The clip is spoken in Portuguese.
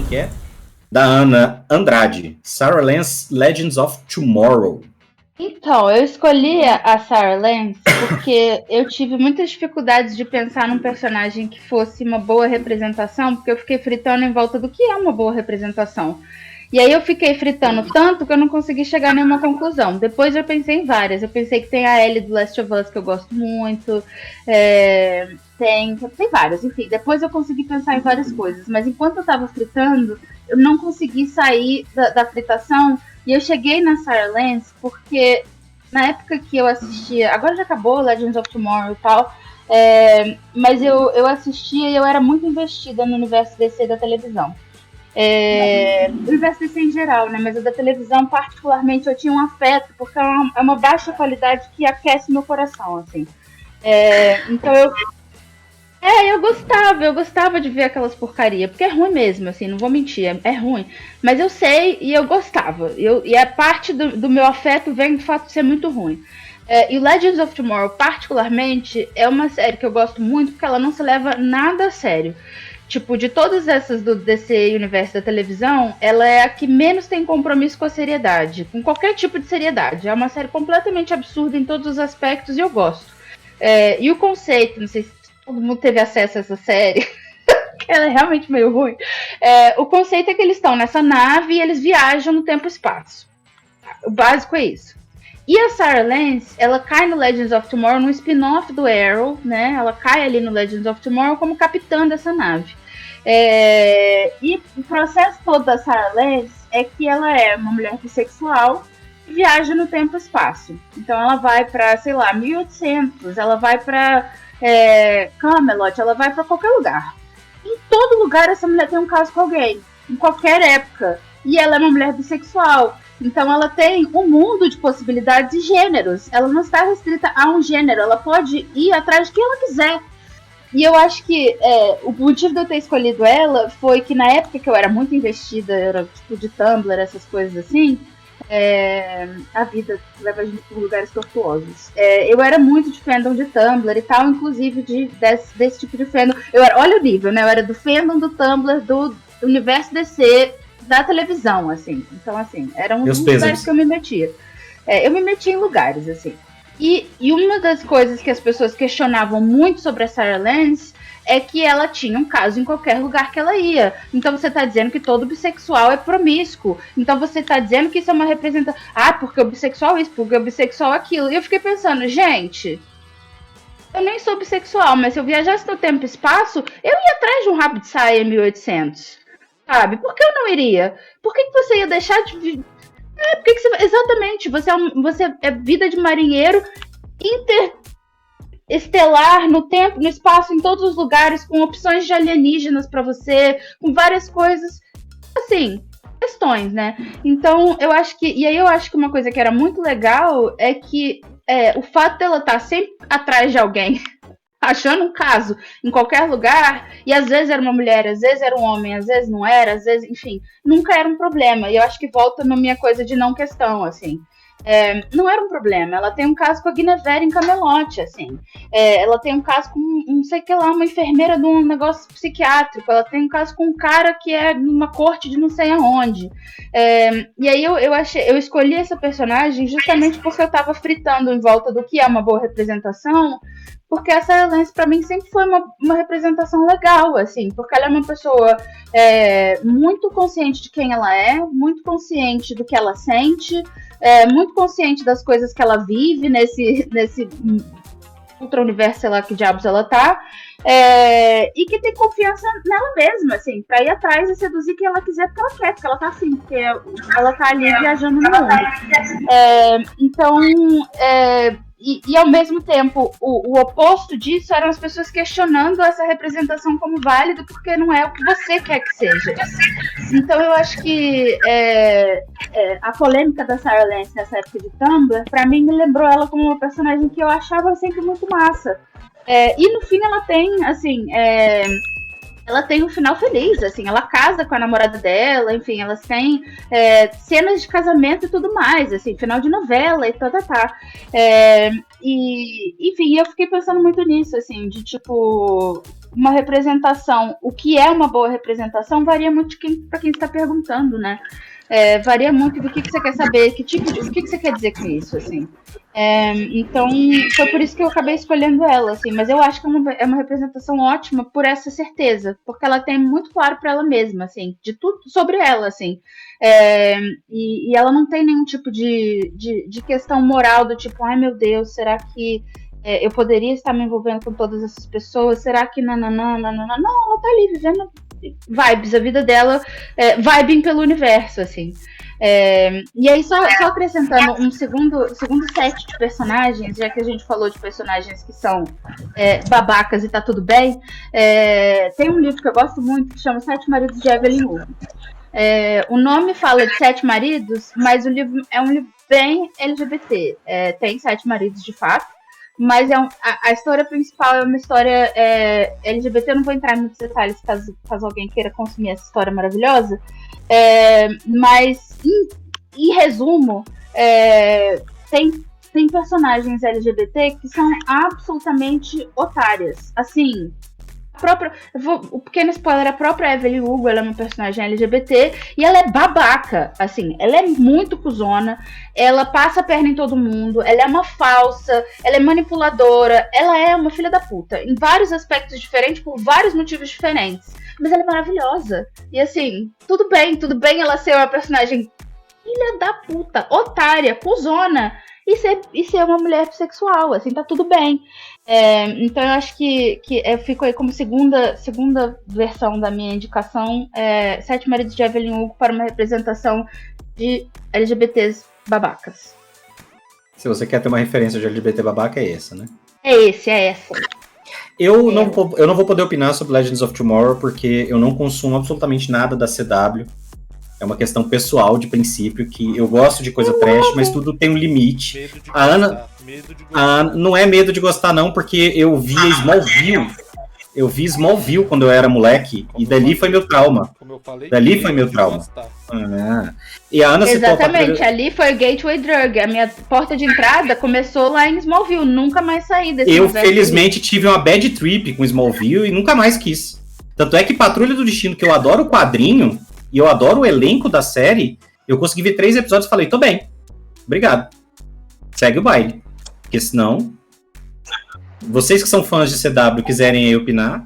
que é? Da Ana Andrade. Sarah Lance, Legends of Tomorrow. Então, eu escolhi a Sarah Lance porque eu tive muitas dificuldades de pensar num personagem que fosse uma boa representação, porque eu fiquei fritando em volta do que é uma boa representação. E aí eu fiquei fritando tanto que eu não consegui chegar a nenhuma conclusão. Depois eu pensei em várias. Eu pensei que tem a Ellie do Last of Us, que eu gosto muito. Tem várias, enfim. Depois eu consegui pensar em várias coisas. Mas enquanto eu tava fritando, eu não consegui sair da fritação. E eu cheguei na Sarah Lance porque na época que eu assistia, agora já acabou Legends of Tomorrow e tal, mas eu assistia e eu era muito investida no universo DC da televisão. O universo DC em geral, né? Mas o da televisão particularmente eu tinha um afeto, porque é uma baixa qualidade que aquece meu coração, assim. Então eu gostava de ver aquelas porcaria, porque é ruim mesmo, assim, não vou mentir, é ruim. Mas eu sei e eu gostava. E a parte do meu afeto vem do fato de ser muito ruim. E Legends of Tomorrow, particularmente, é uma série que eu gosto muito, porque ela não se leva nada a sério. Tipo, de todas essas desse universo da televisão, ela é a que menos tem compromisso com a seriedade, com qualquer tipo de seriedade. É uma série completamente absurda em todos os aspectos e eu gosto. E o conceito, não sei se todo mundo teve acesso a essa série, que ela é realmente meio ruim. O conceito é que eles estão nessa nave e eles viajam no tempo e espaço. O básico é isso. E a Sarah Lance, ela cai no Legends of Tomorrow, no spin-off do Arrow, né? Ela cai ali no Legends of Tomorrow como capitã dessa nave. E o processo todo da Sarah Lance é que ela é uma mulher bissexual que viaja no tempo e espaço. Então ela vai para, sei lá, 1800, ela vai para Camelot, ela vai para qualquer lugar. Em todo lugar essa mulher tem um caso com alguém, em qualquer época. E ela é uma mulher bissexual. Então ela tem um mundo de possibilidades e gêneros. Ela não está restrita a um gênero. Ela pode ir atrás de quem ela quiser. E eu acho que o motivo de eu ter escolhido ela foi que na época que eu era muito investida, era tipo de Tumblr, essas coisas assim, a vida leva a gente por lugares tortuosos. Eu era muito de fandom de Tumblr e tal, inclusive desse tipo de fandom. Olha o nível, né? Eu era do fandom do Tumblr, do universo DC, da televisão, assim. Então, assim, eram os lugares que eu me metia. Eu me metia em lugares, assim. E uma das coisas que as pessoas questionavam muito sobre a Sarah Lance é que ela tinha um caso em qualquer lugar que ela ia. Então você tá dizendo que todo bissexual é promíscuo. Então você tá dizendo que isso é uma representação. Porque o bissexual isso, porque o bissexual aquilo. E eu fiquei pensando, gente, eu nem sou bissexual, mas se eu viajasse no tempo e espaço, eu ia atrás de um rabo de saia em 1800. Sabe? Por que eu não iria? Por que você ia deixar de... por que você... Exatamente, você é vida de marinheiro interestelar no tempo, no espaço, em todos os lugares, com opções de alienígenas pra você, com várias coisas, assim, questões, né? Então, eu acho que... E aí eu acho que uma coisa que era muito legal é que o fato dela estar sempre atrás de alguém achando um caso em qualquer lugar, e às vezes era uma mulher, às vezes era um homem, às vezes não era, às vezes, enfim, nunca era um problema. E eu acho que volta na minha coisa de não questão, assim. Não era um problema. Ela tem um caso com a Guinevere em Camelot, assim. Ela tem um caso com, não sei o que lá, uma enfermeira de um negócio psiquiátrico. Ela tem um caso com um cara que é numa corte de não sei aonde. E aí eu escolhi essa personagem justamente porque eu tava fritando em volta do que é uma boa representação, porque a Sarah Lance pra mim sempre foi uma representação legal, assim, porque ela é uma pessoa muito consciente de quem ela é, muito consciente do que ela sente, muito consciente das coisas que ela vive nesse ultra universo, sei lá que diabos ela tá, e que tem confiança nela mesma, assim, pra ir atrás e seduzir quem ela quiser, porque ela quer, porque ela tá afim, porque ela tá ali viajando no mundo. Então, e ao mesmo tempo, o oposto disso eram as pessoas questionando essa representação como válida, porque não é o que você quer que seja. Então eu acho que a polêmica da Sarah Lance nessa época de Tumblr, pra mim, me lembrou ela como uma personagem que eu achava sempre muito massa. E no fim ela tem, assim, ela tem um final feliz, assim, ela casa com a namorada dela, enfim, elas têm cenas de casamento e tudo mais, assim, final de novela e tá. E, enfim, eu fiquei pensando muito nisso, assim, de tipo, uma representação, o que é uma boa representação varia muito para quem está perguntando, né? Varia muito do que você quer saber, o que você quer dizer com isso, assim. Então, foi por isso que eu acabei escolhendo ela, assim, mas eu acho que é uma representação ótima por essa certeza, porque ela tem muito claro para ela mesma, assim, de tudo sobre ela, assim. E ela não tem nenhum tipo de questão moral do tipo, ai meu Deus, será que eu poderia estar me envolvendo com todas essas pessoas? Será que nananã? Não, ela tá ali vivendo vibes, a vida dela, vibing pelo universo, assim. E aí, só acrescentando um segundo set de personagens, já que a gente falou de personagens que são babacas e tá tudo bem, tem um livro que eu gosto muito que chama Sete Maridos de Evelyn Hugo. O nome fala de 7 maridos, mas o livro é um livro bem LGBT. Tem 7 maridos de fato, mas a história principal é uma história LGBT. Eu não vou entrar em muitos detalhes caso alguém queira consumir essa história maravilhosa. Mas, em resumo, tem personagens LGBT que são absolutamente otárias. Assim, o pequeno spoiler, a própria Evelyn Hugo, ela é uma personagem LGBT e ela é babaca, assim, ela é muito cuzona, ela passa a perna em todo mundo, ela é uma falsa, ela é manipuladora, ela é uma filha da puta, em vários aspectos diferentes, por vários motivos diferentes, mas ela é maravilhosa, e assim, tudo bem ela ser uma personagem filha da puta, otária, cuzona, e ser uma mulher bissexual, assim, tá tudo bem. Então eu acho que ficou aí como segunda versão da minha indicação, Sete Maridos de Evelyn Hugo para uma representação de LGBTs babacas. Se você quer ter uma referência de LGBT babaca, é essa, né? É essa. Eu não vou poder opinar sobre Legends of Tomorrow porque eu não consumo absolutamente nada da CW. É uma questão pessoal, de princípio, que eu gosto de coisa trash, mas tudo tem um limite. Medo de A Ana, gostar. não é medo de gostar, não, porque eu via Smallville. Eu vi Smallville quando eu era moleque, e dali foi meu trauma. Como eu falei, Dali foi meu trauma. E a Ana Exatamente, ali foi o Gateway Drug. A minha porta de entrada começou lá em Smallville, nunca mais saí desse Eu, felizmente, tive uma bad trip com Smallville e nunca mais quis. Tanto é que Patrulha do Destino, que eu adoro o quadrinho, e eu adoro o elenco da série, eu consegui ver 3 episódios e falei, tô bem, obrigado. Segue o baile. Porque senão, vocês que são fãs de CW quiserem aí opinar,